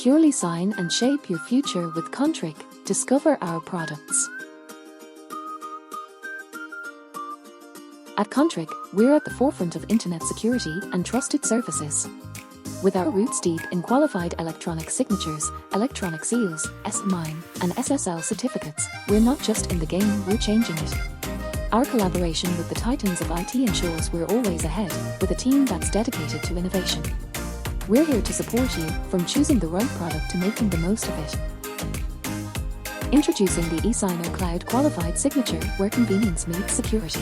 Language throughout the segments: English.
Securely sign and shape your future with Contric. Discover our products. At Contric, we're at the forefront of internet security and trusted services. With our roots deep in qualified electronic signatures, electronic seals, SMEs, and SSL certificates, we're not just in the game, we're changing it. Our collaboration with the titans of IT ensures we're always ahead, with a team that's dedicated to innovation. We're here to support you, from choosing the right product to making the most of it. Introducing the eSignature Cloud Qualified Signature, where convenience meets security.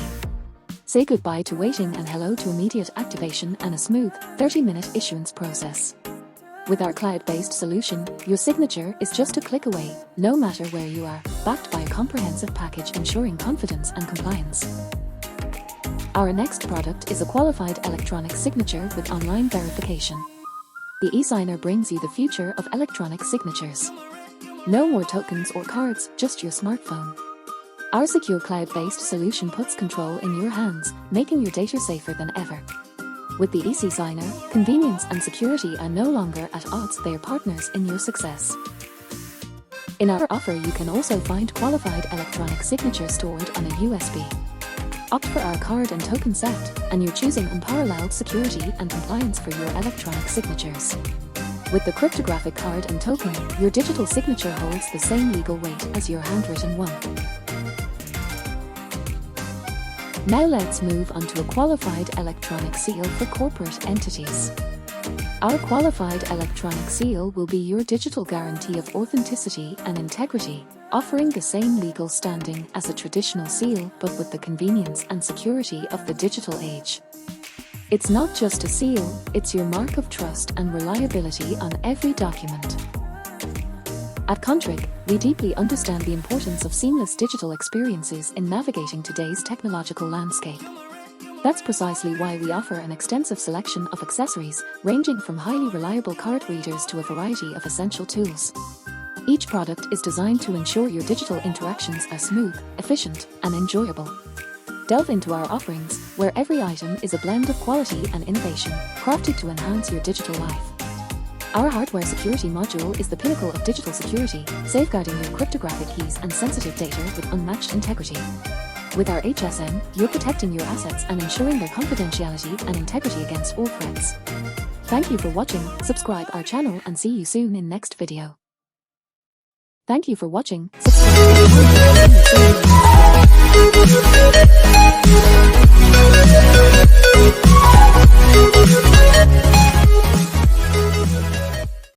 Say goodbye to waiting and hello to immediate activation and a smooth, 30-minute issuance process. With our cloud-based solution, your signature is just a click away, no matter where you are, backed by a comprehensive package ensuring confidence and compliance. Our next product is a qualified electronic signature with online verification. The eSignature brings you the future of electronic signatures. No more tokens or cards, just your smartphone. Our secure cloud-based solution puts control in your hands, making your data safer than ever. With the eSignature, convenience and security are no longer at odds, they are partners in your success. In our offer, you can also find qualified electronic signature stored on a USB. Opt for our card and token set, and you're choosing unparalleled security and compliance for your electronic signatures. With the cryptographic card and token, your digital signature holds the same legal weight as your handwritten one. Now let's move on to a qualified electronic seal for corporate entities. Our qualified electronic seal will be your digital guarantee of authenticity and integrity, offering the same legal standing as a traditional seal, but with the convenience and security of the digital age. It's not just a seal, it's your mark of trust and reliability on every document. At Contric, we deeply understand the importance of seamless digital experiences in navigating today's technological landscape. That's precisely why we offer an extensive selection of accessories, ranging from highly reliable card readers to a variety of essential tools. Each product is designed to ensure your digital interactions are smooth, efficient, and enjoyable. Delve into our offerings, where every item is a blend of quality and innovation, crafted to enhance your digital life. Our hardware security module is the pinnacle of digital security, safeguarding your cryptographic keys and sensitive data with unmatched integrity. With our HSM, you're protecting your assets and ensuring their confidentiality and integrity against all threats. Thank you for watching, subscribe our channel and see you soon in next video. Thank you for watching, subscribe.